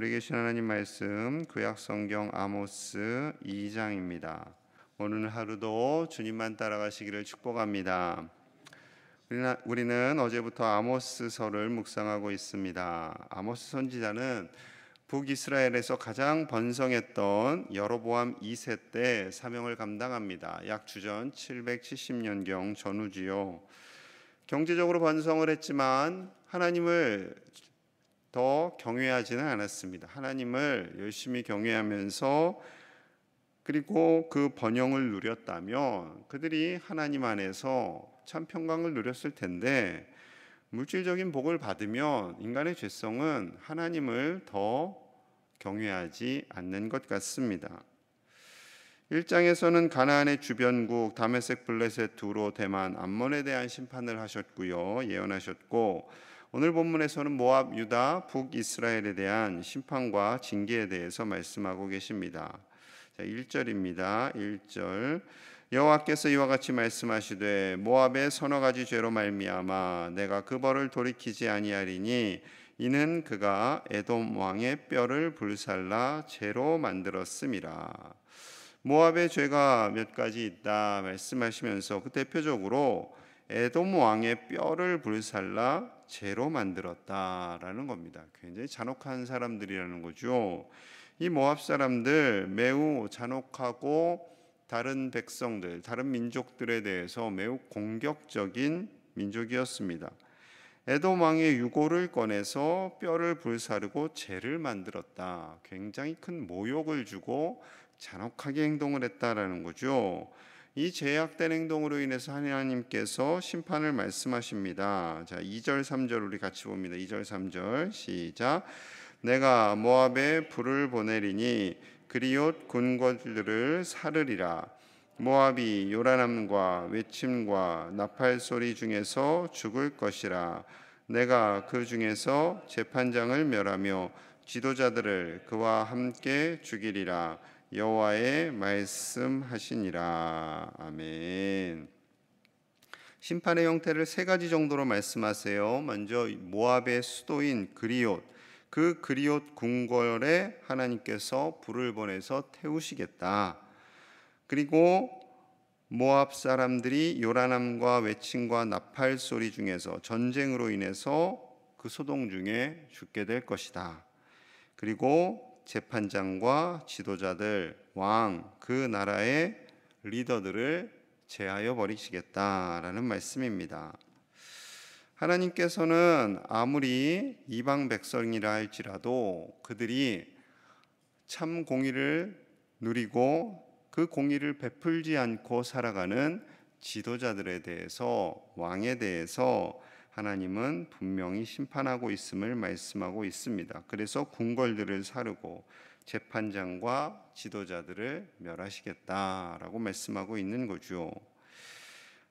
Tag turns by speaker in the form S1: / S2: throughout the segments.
S1: 우리 계신 하나님 말씀 구약 성경 아모스 2장입니다. 오늘 하루도 주님만 따라가시기를 축복합니다. 우리는 어제부터 아모스서를 묵상하고 있습니다. 아모스 선지자는 북이스라엘에서 가장 번성했던 여로보암 2세 때 사명을 감당합니다. 약 주전 770년경 전후지요. 경제적으로 번성을 했지만 하나님을 더 경외하지는 않았습니다. 하나님을 열심히 경외하면서 그리고 그 번영을 누렸다면 그들이 하나님 안에서 참 평강을 누렸을 텐데, 물질적인 복을 받으면 인간의 죄성은 하나님을 더 경외하지 않는 것 같습니다. 1장에서는 가나안의 주변국 다메섹, 블레셋, 두로, 대만, 암몬에 대한 심판을 하셨고요, 예언하셨고, 오늘 본문에서는 모압, 유다, 북이스라엘에 대한 심판과 징계에 대해서 말씀하고 계십니다. 1절입니다. 1절 여호와께서 이와 같이 말씀하시되 모압의 서너 가지 죄로 말미암아 내가 그 벌을 돌이키지 아니하리니 이는 그가 에돔 왕의 뼈를 불살라 죄로 만들었음이라. 모압의 죄가 몇 가지 있다 말씀하시면서 그 대표적으로 에돔 왕의 뼈를 불살라 죄로 만들었다라는 겁니다. 굉장히 잔혹한 사람들이라는 거죠. 이 모압 사람들 매우 잔혹하고 다른 백성들, 다른 민족들에 대해서 매우 공격적인 민족이었습니다. 에돔 왕의 유골을 꺼내서 뼈를 불사르고 죄를 만들었다. 굉장히 큰 모욕을 주고 잔혹하게 행동을 했다라는 거죠. 이 죄악된 행동으로 인해서 하나님께서 심판을 말씀하십니다. 자, 2절 3절 우리 같이 봅니다. 2절 3절 시작. 내가 모압에 불을 보내리니 그리옷 군거들을 사르리라. 모압이 요란함과 외침과 나팔 소리 중에서 죽을 것이라. 내가 그 중에서 재판장을 멸하며 지도자들을 그와 함께 죽이리라. 여호와의 말씀하시니라. 아멘. 심판의 형태를 세 가지 정도로 말씀하세요. 먼저 모압의 수도인 그리옷, 그 그리옷 궁궐에 하나님께서 불을 보내서 태우시겠다. 그리고 모압 사람들이 요란함과 외침과 나팔 소리 중에서 전쟁으로 인해서 그 소동 중에 죽게 될 것이다. 그리고 재판장과 지도자들, 왕, 그 나라의 리더들을 제하여 버리시겠다라는 말씀입니다. 하나님께서는 아무리 이방 백성이라 할지라도 그들이 참 공의를 누리고 그 공의를 베풀지 않고 살아가는 지도자들에 대해서, 왕에 대해서 하나님은 분명히 심판하고 있음을 말씀하고 있습니다. 그래서 궁궐들을 사르고 재판장과 지도자들을 멸하시겠다라고 말씀하고 있는 거죠.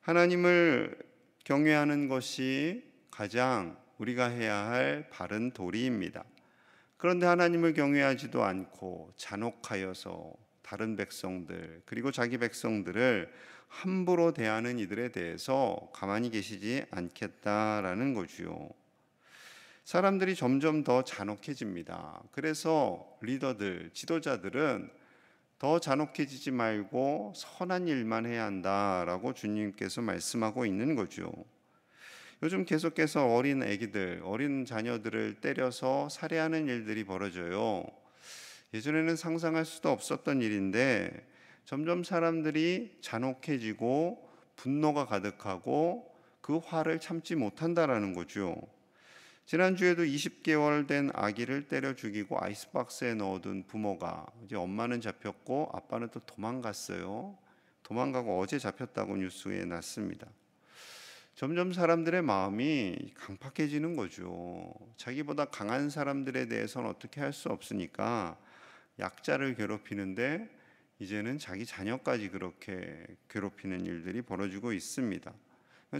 S1: 하나님을 경외하는 것이 가장 우리가 해야 할 바른 도리입니다. 그런데 하나님을 경외하지도 않고 잔혹하여서 다른 백성들 그리고 자기 백성들을 함부로 대하는 이들에 대해서 가만히 계시지 않겠다라는 거지요. 사람들이 점점 더 잔혹해집니다. 그래서 리더들, 지도자들은 더 잔혹해지지 말고 선한 일만 해야 한다라고 주님께서 말씀하고 있는 거죠. 요즘 계속해서 어린 아기들, 어린 자녀들을 때려서 살해하는 일들이 벌어져요. 예전에는 상상할 수도 없었던 일인데 점점 사람들이 잔혹해지고 분노가 가득하고 그 화를 참지 못한다라는 거죠. 지난주에도 20개월 된 아기를 때려 죽이고 아이스박스에 넣어둔 부모가 이제 엄마는 잡혔고 아빠는 또 도망갔어요. 도망가고 어제 잡혔다고 뉴스에 났습니다. 점점 사람들의 마음이 강팍해지는 거죠. 자기보다 강한 사람들에 대해서는 어떻게 할 수 없으니까 약자를 괴롭히는데 이제는 자기 자녀까지 그렇게 괴롭히는 일들이 벌어지고 있습니다.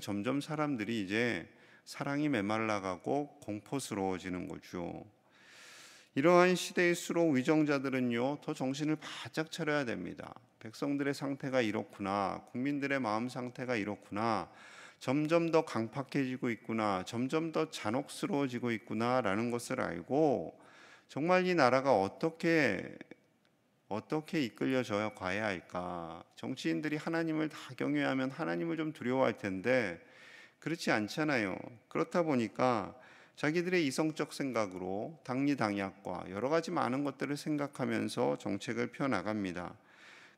S1: 점점 사람들이 이제 사랑이 메말라가고 공포스러워지는 거죠. 이러한 시대일수록 위정자들은요 더 정신을 바짝 차려야 됩니다. 백성들의 상태가 이렇구나, 국민들의 마음 상태가 이렇구나, 점점 더 강팍해지고 있구나, 점점 더 잔혹스러워지고 있구나라는 것을 알고 정말 이 나라가 어떻게 이끌려져 가야 할까? 정치인들이 하나님을 다 경외하면 하나님을 좀 두려워할 텐데 그렇지 않잖아요. 그렇다 보니까 자기들의 이성적 생각으로 당리당략과 여러 가지 많은 것들을 생각하면서 정책을 펴나갑니다.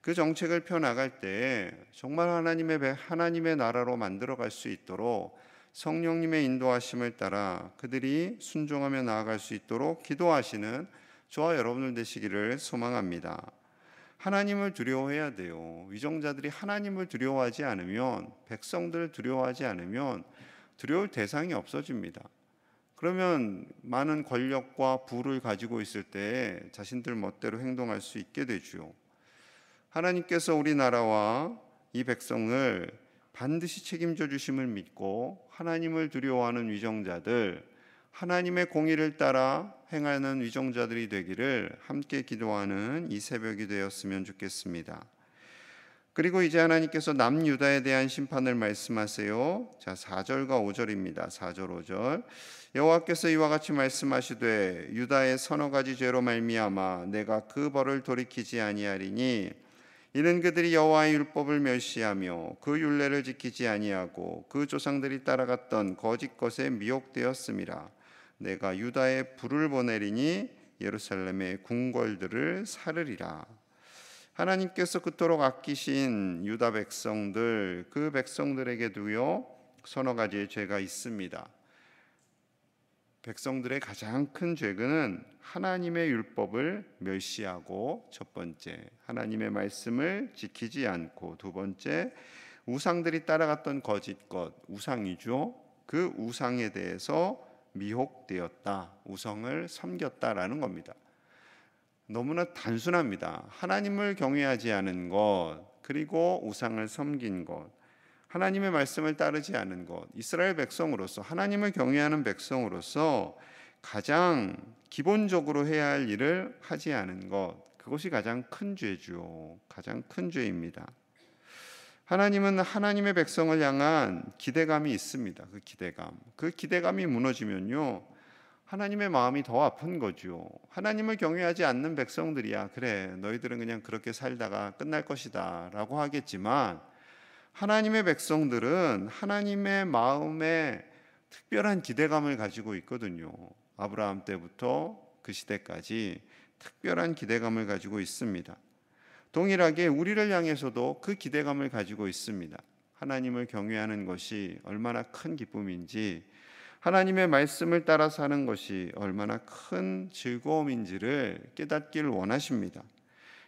S1: 그 정책을 펴나갈 때 정말 하나님의 나라로 만들어갈 수 있도록 성령님의 인도하심을 따라 그들이 순종하며 나아갈 수 있도록 기도하시는 저와 여러분들 되시기를 소망합니다. 하나님을 두려워해야 돼요. 위정자들이 하나님을 두려워하지 않으면, 백성들을 두려워하지 않으면 두려울 대상이 없어집니다. 그러면 많은 권력과 부를 가지고 있을 때 자신들 멋대로 행동할 수 있게 되죠. 하나님께서 우리나라와 이 백성을 반드시 책임져 주심을 믿고 하나님을 두려워하는 위정자들, 하나님의 공의를 따라 행하는 위정자들이 되기를 함께 기도하는 이 새벽이 되었으면 좋겠습니다. 그리고 이제 하나님께서 남유다에 대한 심판을 말씀하세요. 자, 4절과 5절입니다. 4절 5절. 여호와께서 이와 같이 말씀하시되 유다의 서너 가지 죄로 말미암아 내가 그 벌을 돌이키지 아니하리니 이는 그들이 여호와의 율법을 멸시하며 그 율례를 지키지 아니하고 그 조상들이 따라갔던 거짓 것에 미혹되었음이라. 내가 유다에 불을 보내리니 예루살렘의 궁궐들을 사르리라. 하나님께서 그토록 아끼신 유다 백성들, 그 백성들에게도요 서너 가지의 죄가 있습니다. 백성들의 가장 큰 죄는 하나님의 율법을 멸시하고, 첫 번째 하나님의 말씀을 지키지 않고, 두 번째 우상들이 따라갔던 거짓 것, 우상이죠. 그 우상에 대해서 미혹되었다, 우상을 섬겼다라는 겁니다. 너무나 단순합니다. 하나님을 경외하지 않은 것, 그리고 우상을 섬긴 것, 하나님의 말씀을 따르지 않은 것, 이스라엘 백성으로서, 하나님을 경외하는 백성으로서 가장 기본적으로 해야 할 일을 하지 않은 것, 그것이 가장 큰 죄죠. 가장 큰 죄입니다. 하나님은 하나님의 백성을 향한 기대감이 있습니다. 그 기대감이 무너지면요 하나님의 마음이 더 아픈 거죠. 하나님을 경외하지 않는 백성들이야 그래 너희들은 그냥 그렇게 살다가 끝날 것이다 라고 하겠지만, 하나님의 백성들은 하나님의 마음에 특별한 기대감을 가지고 있거든요. 아브라함 때부터 그 시대까지 특별한 기대감을 가지고 있습니다. 동일하게 우리를 향해서도 그 기대감을 가지고 있습니다. 하나님을 경외하는 것이 얼마나 큰 기쁨인지, 하나님의 말씀을 따라 사는 것이 얼마나 큰 즐거움인지를 깨닫기를 원하십니다.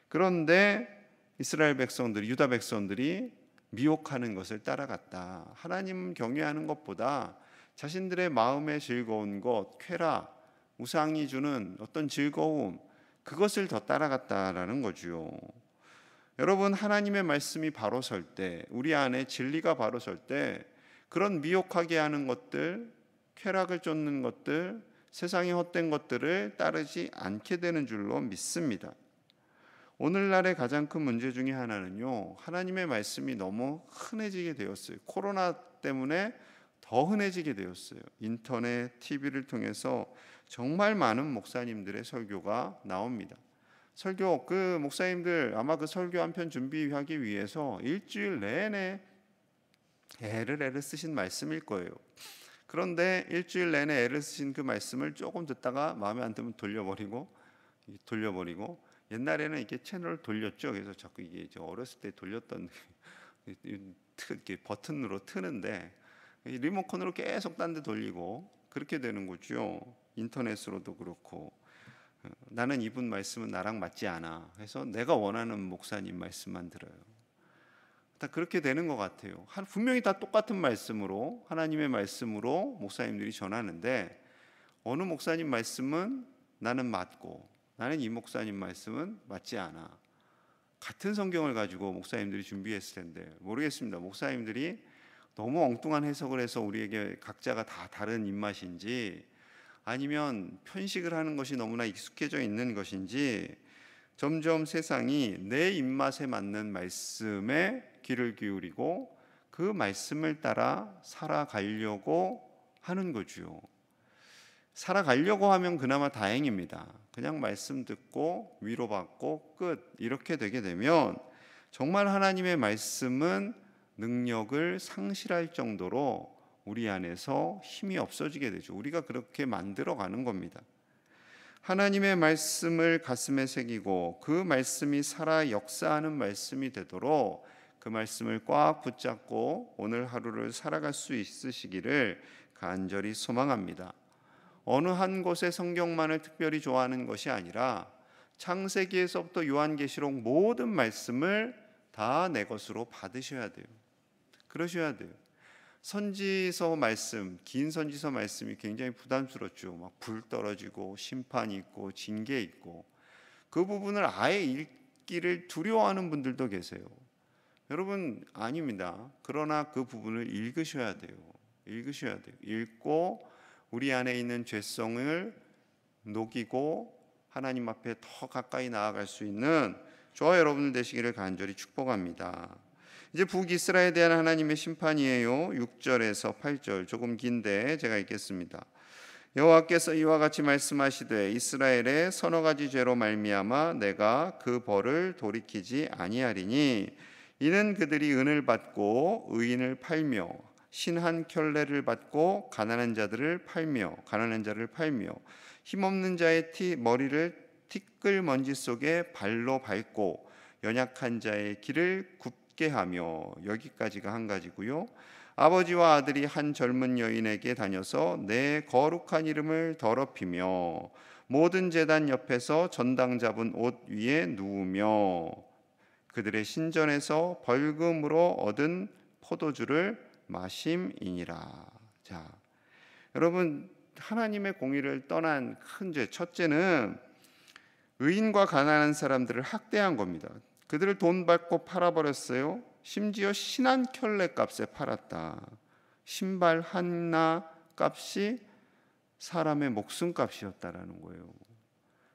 S1: 그런데 이스라엘 백성들이, 유다 백성들이 미혹하는 것을 따라갔다. 하나님 경외하는 것보다 자신들의 마음의 즐거운 것, 쾌락, 우상이 주는 어떤 즐거움, 그것을 더 따라갔다라는 거죠. 여러분, 하나님의 말씀이 바로 설 때, 우리 안에 진리가 바로 설 때 그런 미혹하게 하는 것들, 쾌락을 쫓는 것들, 세상의 헛된 것들을 따르지 않게 되는 줄로 믿습니다. 오늘날의 가장 큰 문제 중에 하나는요, 하나님의 말씀이 너무 흔해지게 되었어요. 코로나 때문에 더 흔해지게 되었어요. 인터넷, TV를 통해서 정말 많은 목사님들의 설교가 나옵니다. 그 목사님들 아마 그 설교 한 편 준비하기 위해서 일주일 내내 애를 쓰신 말씀일 거예요. 그런데 일주일 내내 애를 쓰신 그 말씀을 조금 듣다가 마음에 안 들면 돌려버리고 옛날에는 이렇게 채널을 돌렸죠. 그래서 자꾸 이게 어렸을 때 돌렸던 이렇게 버튼으로 트는데 리모컨으로 계속 딴 데 돌리고 그렇게 되는 거죠. 인터넷으로도 그렇고, 나는 이분 말씀은 나랑 맞지 않아 해서 내가 원하는 목사님 말씀만 들어요. 다 그렇게 되는 것 같아요. 분명히 다 똑같은 말씀으로, 하나님의 말씀으로 목사님들이 전하는데 어느 목사님 말씀은 나는 맞고 나는 이 목사님 말씀은 맞지 않아. 같은 성경을 가지고 목사님들이 준비했을 텐데 모르겠습니다. 목사님들이 너무 엉뚱한 해석을 해서 우리에게 각자가 다 다른 입맛인지, 아니면 편식을 하는 것이 너무나 익숙해져 있는 것인지, 점점 세상이 내 입맛에 맞는 말씀에 귀를 기울이고 그 말씀을 따라 살아가려고 하는 거죠. 살아가려고 하면 그나마 다행입니다. 그냥 말씀 듣고 위로받고 끝, 이렇게 되게 되면 정말 하나님의 말씀은 능력을 상실할 정도로 우리 안에서 힘이 없어지게 되죠. 우리가 그렇게 만들어가는 겁니다. 하나님의 말씀을 가슴에 새기고 그 말씀이 살아 역사하는 말씀이 되도록 그 말씀을 꽉 붙잡고 오늘 하루를 살아갈 수 있으시기를 간절히 소망합니다. 어느 한 곳의 성경만을 특별히 좋아하는 것이 아니라 창세기에서부터 요한계시록 모든 말씀을 다 내 것으로 받으셔야 돼요. 그러셔야 돼요. 선지서 말씀, 긴 선지서 말씀이 굉장히 부담스럽죠. 막 불 떨어지고 심판이 있고 징계 있고 그 부분을 아예 읽기를 두려워하는 분들도 계세요. 여러분, 아닙니다. 그러나 그 부분을 읽으셔야 돼요. 읽으셔야 돼요. 읽고 우리 안에 있는 죄성을 녹이고 하나님 앞에 더 가까이 나아갈 수 있는 저와 여러분들 되시기를 간절히 축복합니다. 이제 북이스라엘에 대한 하나님의 심판이에요. 6절에서 8절 조금 긴데 제가 읽겠습니다. 여호와께서 이와 같이 말씀하시되 이스라엘의 서너 가지 죄로 말미암아 내가 그 벌을 돌이키지 아니하리니 이는 그들이 은을 받고 의인을 팔며 신한 켤레를 받고 가난한 자를 팔며 힘없는 자의 머리를 티끌 먼지 속에 발로 밟고 연약한 자의 길을 굽게 하며, 여기까지가 한 가지고요. 아버지와 아들이 한 젊은 여인에게 다녀서 내 거룩한 이름을 더럽히며 모든 제단 옆에서 전당 잡은 옷 위에 누우며 그들의 신전에서 벌금으로 얻은 포도주를 마심이니라. 자, 여러분, 하나님의 공의를 떠난 큰 죄, 첫째는 의인과 가난한 사람들을 학대한 겁니다. 그들을 돈 받고 팔아버렸어요. 심지어 신한 켤레 값에 팔았다. 신발 하나 값이 사람의 목숨 값이었다라는 거예요.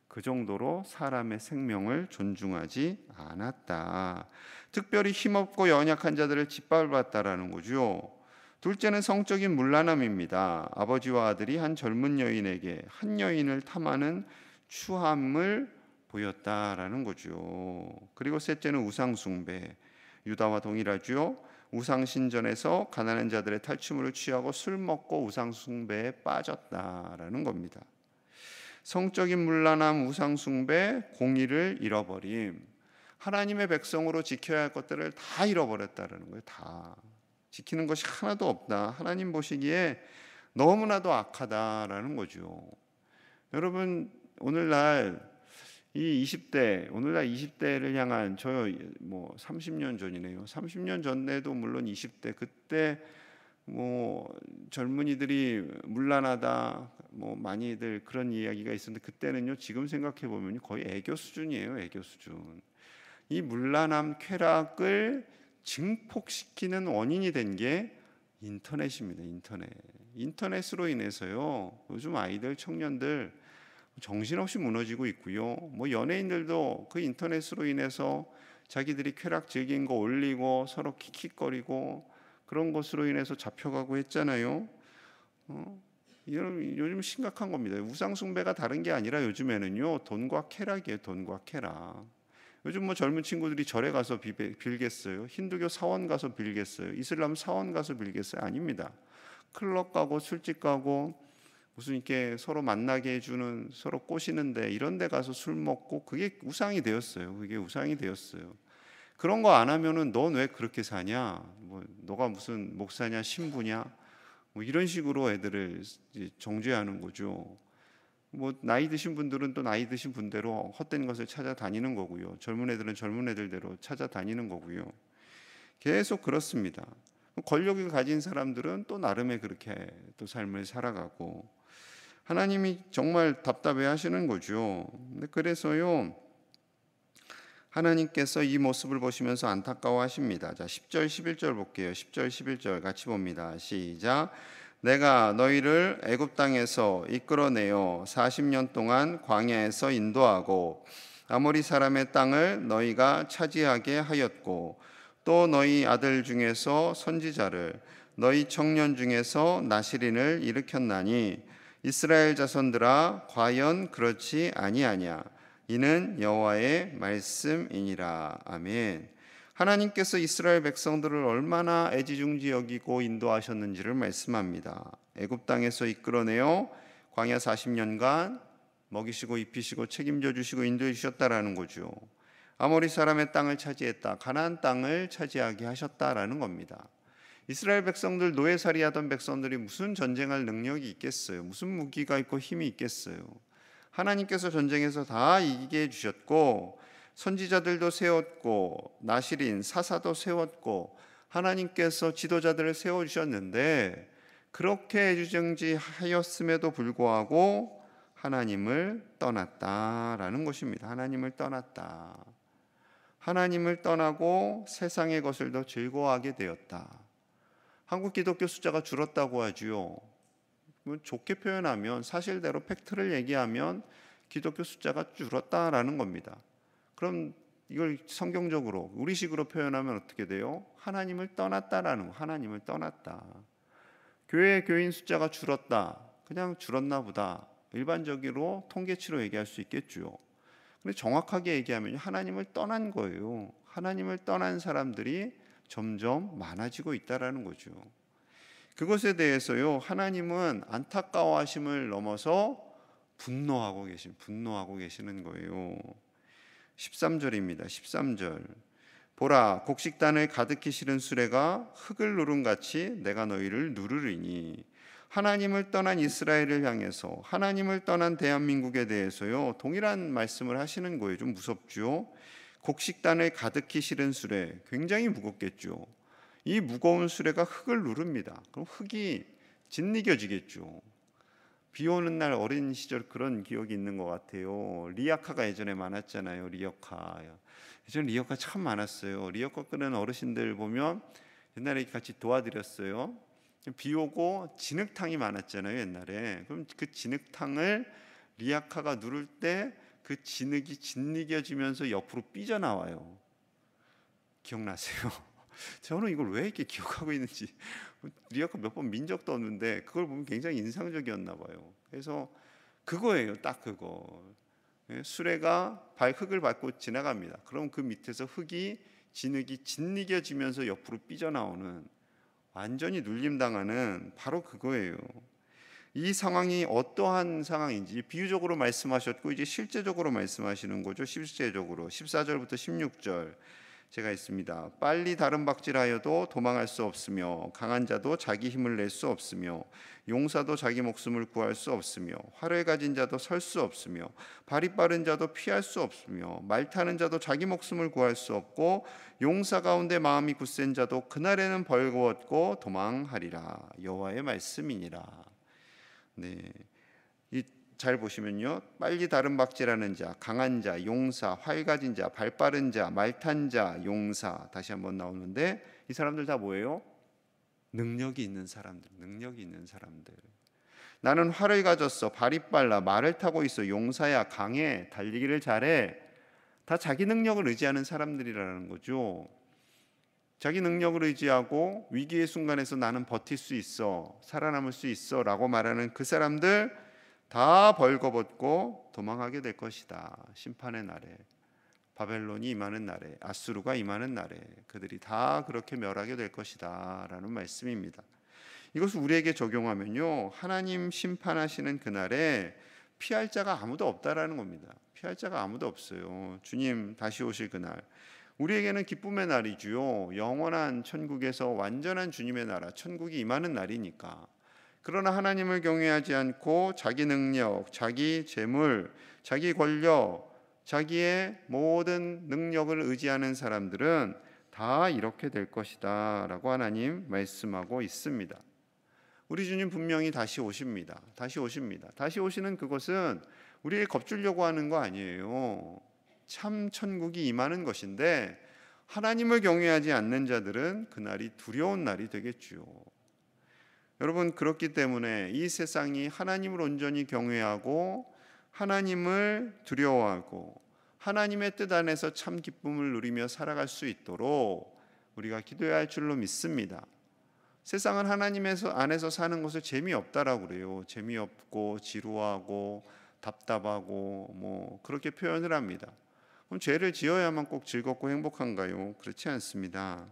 S1: 그 정도로 사람의 생명을 존중하지 않았다. 특별히 힘없고 연약한 자들을 짓밟았다라는 거죠. 둘째는 성적인 문란함입니다. 아버지와 아들이 한 젊은 여인에게 한 여인을 탐하는 추함을 보였다라는 거죠. 그리고 셋째는 우상 숭배. 유다와 동일하죠. 우상 신전에서 가난한 자들의 탈취물을 취하고 술 먹고 우상 숭배에 빠졌다라는 겁니다. 성적인 문란함, 우상 숭배, 공의를 잃어버림. 하나님의 백성으로 지켜야 할 것들을 다 잃어버렸다라는 거예요. 다 지키는 것이 하나도 없다. 하나님 보시기에 너무나도 악하다라는 거죠. 여러분, 오늘날 20대를 향한 30년 전이네요. 30년 전에도 물론 20대 그때 젊은이들이 문란하다 많이들 그런 이야기가 있었는데 그때는요, 지금 생각해 보면 거의 애교 수준이에요. 애교 수준. 이 문란함, 쾌락을 증폭시키는 원인이 된 게 인터넷입니다. 인터넷으로 인해서요, 요즘 아이들, 청년들 정신없이 무너지고 있고요. 연예인들도 그 인터넷으로 인해서 자기들이 쾌락 즐긴 거 올리고 서로 킥킥거리고 그런 것으로 인해서 잡혀가고 했잖아요. 요즘 심각한 겁니다. 우상 숭배가 다른 게 아니라 요즘에는요, 돈과 쾌락이에요. 돈과 쾌락. 요즘 젊은 친구들이 절에 가서 빌겠어요? 힌두교 사원 가서 빌겠어요? 이슬람 사원 가서 빌겠어요? 아닙니다. 클럽 가고 술집 가고 무슨 이렇게 서로 만나게 해주는, 서로 꼬시는데 이런 데 가서 술 먹고 그게 우상이 되었어요. 그런 거 안 하면은 넌 왜 그렇게 사냐? 너가 무슨 목사냐, 신부냐? 이런 식으로 애들을 정죄하는 거죠. 나이 드신 분들은 또 나이 드신 분대로 헛된 것을 찾아다니는 거고요. 젊은 애들은 젊은 애들대로 찾아다니는 거고요. 계속 그렇습니다. 권력을 가진 사람들은 또 나름의 그렇게 또 삶을 살아가고 하나님이 정말 답답해 하시는 거죠. 그래서요, 하나님께서 이 모습을 보시면서 안타까워 하십니다. 자, 10절 11절 볼게요. 10절 11절 같이 봅니다. 시작. 내가 너희를 애굽 땅에서 이끌어내어 40년 동안 광야에서 인도하고 아모리 사람의 땅을 너희가 차지하게 하였고 또 너희 아들 중에서 선지자를 너희 청년 중에서 나시린을 일으켰나니 이스라엘 자손들아 과연 그렇지 아니하냐. 이는 여호와의 말씀이니라. 아멘. 하나님께서 이스라엘 백성들을 얼마나 애지중지 여기고 인도하셨는지를 말씀합니다. 애굽 땅에서 이끌어내어 광야 40년간 먹이시고 입히시고 책임져 주시고 인도해 주셨다라는 거죠. 아모리 사람의 땅을 차지했다. 가나안 땅을 차지하게 하셨다라는 겁니다. 이스라엘 백성들, 노예살이하던 백성들이 무슨 전쟁할 능력이 있겠어요? 무슨 무기가 있고 힘이 있겠어요? 하나님께서 전쟁에서 다 이기게 해주셨고 선지자들도 세웠고 나실인 사사도 세웠고 하나님께서 지도자들을 세워주셨는데 그렇게 애지중지하였음에도 불구하고 하나님을 떠났다라는 것입니다. 하나님을 떠났다. 하나님을 떠나고 세상의 것을 더 즐거워하게 되었다. 한국 기독교 숫자가 줄었다고 하지요. 좋게 표현하면 사실대로 팩트를 얘기하면 기독교 숫자가 줄었다라는 겁니다. 그럼 이걸 성경적으로 우리식으로 표현하면 어떻게 돼요? 하나님을 떠났다라는 거. 하나님을 떠났다. 교회 교인 숫자가 줄었다. 그냥 줄었나 보다. 일반적으로 통계치로 얘기할 수 있겠죠. 근데 정확하게 얘기하면 하나님을 떠난 거예요. 하나님을 떠난 사람들이 점점 많아지고 있다라는 거죠. 그것에 대해서요, 하나님은 안타까워하심을 넘어서 분노하고 계시는 거예요. 13절입니다. 13절. 보라, 곡식단을 가득히 실은 수레가 흙을 누른 같이 내가 너희를 누르리니. 하나님을 떠난 이스라엘을 향해서, 하나님을 떠난 대한민국에 대해서요, 동일한 말씀을 하시는 거예요. 좀 무섭죠? 곡식단을 가득히 실은 수레, 굉장히 무겁겠죠. 이 무거운 수레가 흙을 누릅니다. 그럼 흙이 짓이겨지겠죠. 비 오는 날 어린 시절 그런 기억이 있는 것 같아요. 리어카가 예전에 많았잖아요. 리어카. 예전에 리어카 참 많았어요. 리어카 끄는 어르신들 보면 옛날에 같이 도와드렸어요. 비 오고 진흙탕이 많았잖아요. 옛날에. 그럼 그 진흙탕을 리어카가 누를 때 그 진흙이 짓이겨지면서 옆으로 삐져나와요. 기억나세요? 저는 이걸 왜 이렇게 기억하고 있는지 리어카 몇 번 민 적도 없는데 그걸 보면 굉장히 인상적이었나 봐요. 그래서 그거예요. 딱 그거. 수레가 흙을 밟고 지나갑니다. 그럼 그 밑에서 진흙이 짓이겨지면서 옆으로 삐져나오는, 완전히 눌림당하는 바로 그거예요. 이 상황이 어떠한 상황인지 비유적으로 말씀하셨고 이제 실제적으로 말씀하시는 거죠. 실제적으로 14절부터 16절 제가 있습니다. 빨리 다른 박질하여도 도망할 수 없으며 강한 자도 자기 힘을 낼 수 없으며 용사도 자기 목숨을 구할 수 없으며 활을 가진 자도 설 수 없으며 발이 빠른 자도 피할 수 없으며 말 타는 자도 자기 목숨을 구할 수 없고 용사 가운데 마음이 굳센 자도 그날에는 벌거벗고 도망하리라. 여호와의 말씀이니라. 네, 잘 보시면요, 빨리 다른 박질하는 자, 강한 자, 용사, 활 가진 자, 발 빠른 자, 말 탄 자, 용사, 다시 한번 나오는데 이 사람들 다 뭐예요? 능력이 있는 사람들. 나는 활을 가졌어, 발이 빨라, 말을 타고 있어, 용사야, 강해, 달리기를 잘해. 다 자기 능력을 의지하는 사람들이라는 거죠. 자기 능력을 의지하고 위기의 순간에서 나는 버틸 수 있어, 살아남을 수 있어 라고 말하는 그 사람들 다 벌거벗고 도망하게 될 것이다. 심판의 날에, 바벨론이 임하는 날에, 아수르가 임하는 날에 그들이 다 그렇게 멸하게 될 것이다 라는 말씀입니다. 이것을 우리에게 적용하면요, 하나님 심판하시는 그날에 피할 자가 아무도 없다라는 겁니다. 피할 자가 아무도 없어요. 주님 다시 오실 그날, 우리에게는 기쁨의 날이지요. 영원한 천국에서 완전한 주님의 나라, 천국이 임하는 날이니까. 그러나 하나님을 경외하지 않고 자기 능력, 자기 재물, 자기 권력, 자기의 모든 능력을 의지하는 사람들은 다 이렇게 될 것이다 라고 하나님 말씀하고 있습니다. 우리 주님 분명히 다시 오십니다. 다시 오시는 그것은 우리를 겁주려고 하는 거 아니에요. 참 천국이 임하는 것인데 하나님을 경외하지 않는 자들은 그날이 두려운 날이 되겠지요. 여러분, 그렇기 때문에 이 세상이 하나님을 온전히 경외하고 하나님을 두려워하고 하나님의 뜻 안에서 참 기쁨을 누리며 살아갈 수 있도록 우리가 기도해야 할 줄로 믿습니다. 세상은 하나님에서 안에서 사는 것을 재미없다라고 그래요. 재미없고 지루하고 답답하고 뭐 그렇게 표현을 합니다. 그럼 죄를 지어야만 꼭 즐겁고 행복한가요? 그렇지 않습니다.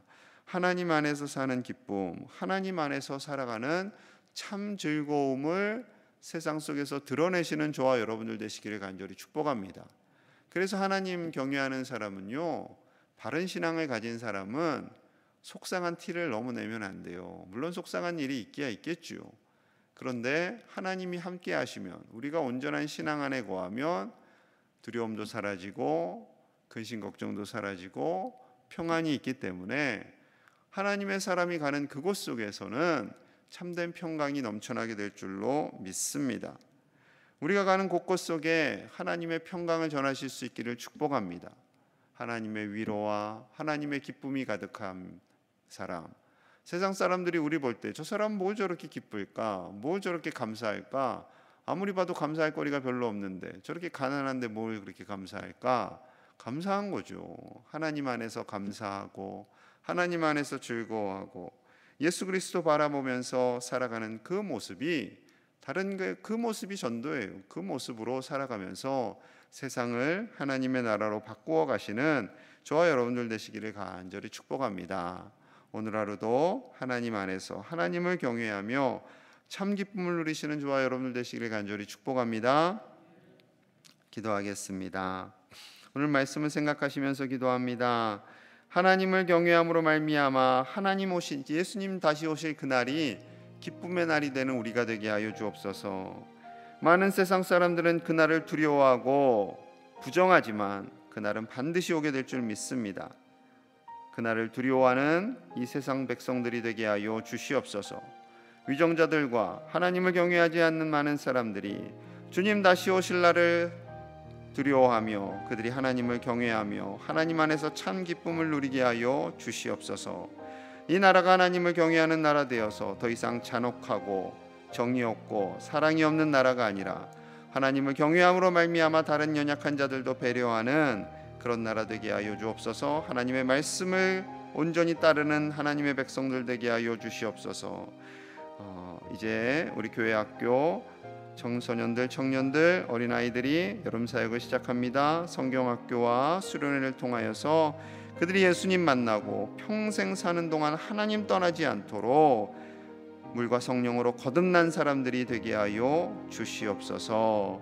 S1: 하나님 안에서 사는 기쁨, 하나님 안에서 살아가는 참 즐거움을 세상 속에서 드러내시는 저와 여러분들 되시기를 간절히 축복합니다. 그래서 하나님 경외하는 사람은요, 바른 신앙을 가진 사람은 속상한 티를 너무 내면 안 돼요. 물론 속상한 일이 있기야 있겠죠. 그런데 하나님이 함께 하시면, 우리가 온전한 신앙 안에 거하면 두려움도 사라지고 근심 걱정도 사라지고 평안이 있기 때문에 하나님의 사람이 가는 그곳 속에서는 참된 평강이 넘쳐나게 될 줄로 믿습니다. 우리가 가는 곳곳 속에 하나님의 평강을 전하실 수 있기를 축복합니다. 하나님의 위로와 하나님의 기쁨이 가득한 사람, 세상 사람들이 우리 볼 때 저 사람 뭘 저렇게 기쁠까? 뭘 저렇게 감사할까? 아무리 봐도 감사할 거리가 별로 없는데 저렇게 가난한데 뭘 그렇게 감사할까? 감사한 거죠. 하나님 안에서 감사하고 하나님 안에서 즐거워하고 예수 그리스도 바라보면서 살아가는 그 모습이 다른 그 모습이 전도예요. 그 모습으로 살아가면서 세상을 하나님의 나라로 바꾸어 가시는 저와 여러분들 되시기를 간절히 축복합니다. 오늘 하루도 하나님 안에서 하나님을 경외하며 참 기쁨을 누리시는 저와 여러분들 되시기를 간절히 축복합니다. 기도하겠습니다. 오늘 말씀을 생각하시면서 기도합니다. 하나님을 경외함으로 말미암아 하나님 오신 예수님 다시 오실 그날이 기쁨의 날이 되는 우리가 되게 하여 주옵소서. 많은 세상 사람들은 그날을 두려워하고 부정하지만 그날은 반드시 오게 될 줄 믿습니다. 그날을 두려워하는 이 세상 백성들이 되게 하여 주시옵소서. 위정자들과 하나님을 경외하지 않는 많은 사람들이 주님 다시 오실 날을 두려워하며 그들이 하나님을 경외하며 하나님 안에서 참 기쁨을 누리게 하여 주시옵소서. 이 나라가 하나님을 경외하는 나라 되어서 더 이상 잔혹하고 정의 없고 사랑이 없는 나라가 아니라 하나님을 경외함으로 말미암아 다른 연약한 자들도 배려하는 그런 나라 되게 하여 주옵소서. 하나님의 말씀을 온전히 따르는 하나님의 백성들 되게 하여 주시옵소서. 이제 우리 교회 학교 청소년들, 청년들, 어린아이들이 여름 사역을 시작합니다. 성경학교와 수련회를 통하여서 그들이 예수님 만나고 평생 사는 동안 하나님 떠나지 않도록 물과 성령으로 거듭난 사람들이 되게 하여 주시옵소서.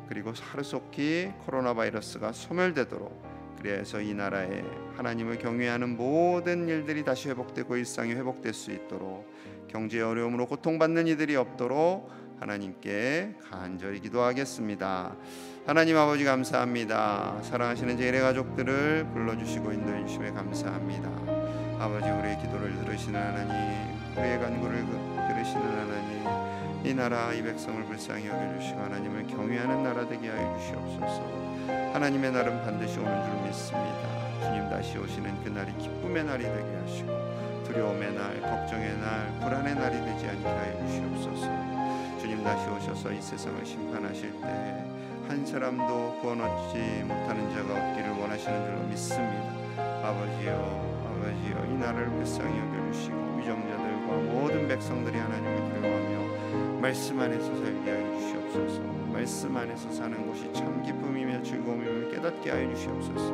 S1: 그리고 하루속히 코로나 바이러스가 소멸되도록, 그래서 이 나라에 하나님을 경외하는 모든 일들이 다시 회복되고 일상이 회복될 수 있도록, 경제 어려움으로 고통받는 이들이 없도록 하나님께 간절히 기도하겠습니다. 하나님 아버지 감사합니다. 사랑하시는 제 일의 가족들을 불러주시고 인도해 주심에 감사합니다. 아버지, 우리의 기도를 들으시는 하나님, 우리의 간구를 들으시는 하나님, 이 나라 이 백성을 불쌍히 여겨주시고 하나님을 경외하는 나라 되게 하여 주시옵소서. 하나님의 날은 반드시 오는 줄 믿습니다. 주님 다시 오시는 그날이 기쁨의 날이 되게 하시고 두려움의 날, 걱정의 날, 불안의 날이 되지 않게 하여 주시옵소서. 주님 다시 오셔서 이 세상을 심판하실 때 한 사람도 구원 얻지 못하는 자가 없기를 원하시는 줄로 믿습니다. 아버지여, 이 나라를 불쌍히 여겨주시고 위정자들과 모든 백성들이 하나님을 두려워하며 말씀 안에서 살게 하여 주시옵소서. 말씀 안에서 사는 것이 참 기쁨이며 즐거움임을 깨닫게 하여 주시옵소서.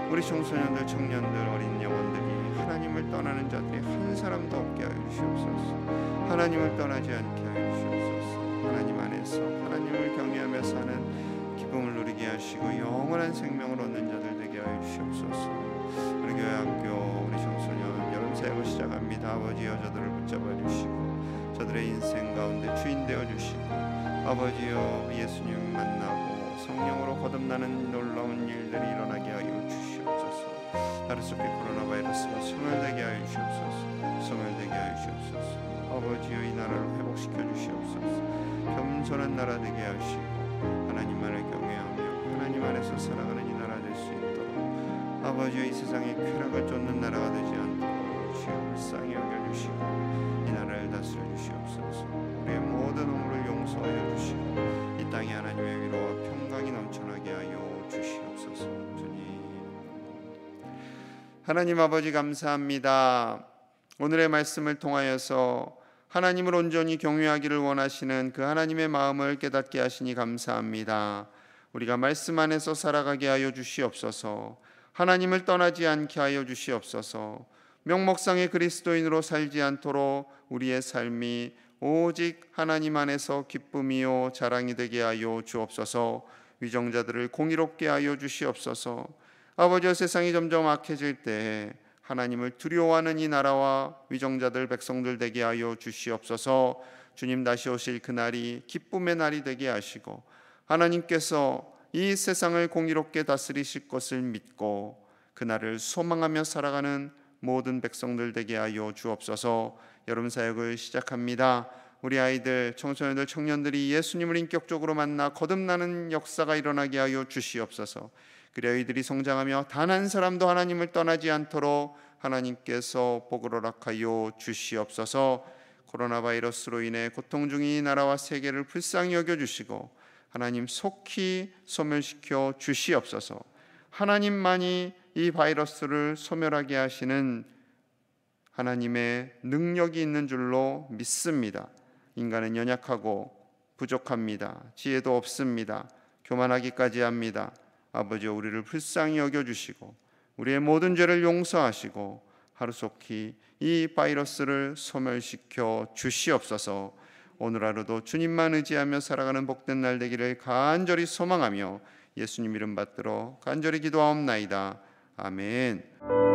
S1: 우리 청소년들, 청년들, 어린 영혼들이 하나님을 떠나는 자들이 한 사람도 없게 하여 주시옵소서. 하나님을 떠나지 않게 하여 주시옵소서. 하나님 안에서 하나님을 경외하며 사는 기쁨을 누리게 하시고 영원한 생명을 얻는 자들 되게 하여 주시옵소서. 우리 교회 학교, 우리 청소년 여름 사역을 시작합니다. 아버지, 여자들을 붙잡아 주시고 저들의 인생 가운데 주인 되어 주시고, 아버지여, 예수님 만나고 성령으로 거듭나는 놀라운 일들이 일어나게 하여 주시옵소서. 하루속히 코로나 바이러스가 소멸되게 하여 주시옵소서. 소멸되게 하여 주시옵소서. 아버지여, 이 나라를 회복시켜 주시옵소서. 겸손한 나라 되게 하시고 하나님만을 경외하며 하나님 안에서 살아가는 이 나라 될 수 있도록, 아버지여, 이 세상에 쾌락을 쫓는 나라가 되지 않도록 주여 불쌍히 여겨주시고 이 나라를 다스려 주시옵소서. 우리의 모든 허물을 용서하여 주시고 이 땅에 하나님의 위로와 평강이 넘쳐나게 하여 주시옵소서. 주님, 하나님 아버지 감사합니다. 오늘의 말씀을 통하여서 하나님을 온전히 경외하기를 원하시는 그 하나님의 마음을 깨닫게 하시니 감사합니다. 우리가 말씀 안에서 살아가게 하여 주시옵소서. 하나님을 떠나지 않게 하여 주시옵소서. 명목상의 그리스도인으로 살지 않도록 우리의 삶이 오직 하나님 안에서 기쁨이요 자랑이 되게 하여 주옵소서. 위정자들을 공의롭게 하여 주시옵소서. 아버지여, 세상이 점점 악해질 때에 하나님을 두려워하는 이 나라와 위정자들 백성들 되게 하여 주시옵소서. 주님 다시 오실 그날이 기쁨의 날이 되게 하시고 하나님께서 이 세상을 공의롭게 다스리실 것을 믿고 그날을 소망하며 살아가는 모든 백성들 되게 하여 주옵소서. 여러분 사역을 시작합니다. 우리 아이들, 청소년들, 청년들이 예수님을 인격적으로 만나 거듭나는 역사가 일어나게 하여 주시옵소서. 그래야 이들이 성장하며 단 한 사람도 하나님을 떠나지 않도록 하나님께서 복을 허락하여 주시옵소서. 코로나 바이러스로 인해 고통 중인 나라와 세계를 불쌍히 여겨주시고 하나님 속히 소멸시켜 주시옵소서. 하나님만이 이 바이러스를 소멸하게 하시는 하나님의 능력이 있는 줄로 믿습니다. 인간은 연약하고 부족합니다. 지혜도 없습니다. 교만하기까지 합니다. 아버지여, 우리를 불쌍히 여겨주시고 우리의 모든 죄를 용서하시고 하루속히 이 바이러스를 소멸시켜 주시옵소서. 오늘 하루도 주님만 의지하며 살아가는 복된 날 되기를 간절히 소망하며 예수님 이름 받들어 간절히 기도하옵나이다. 아멘.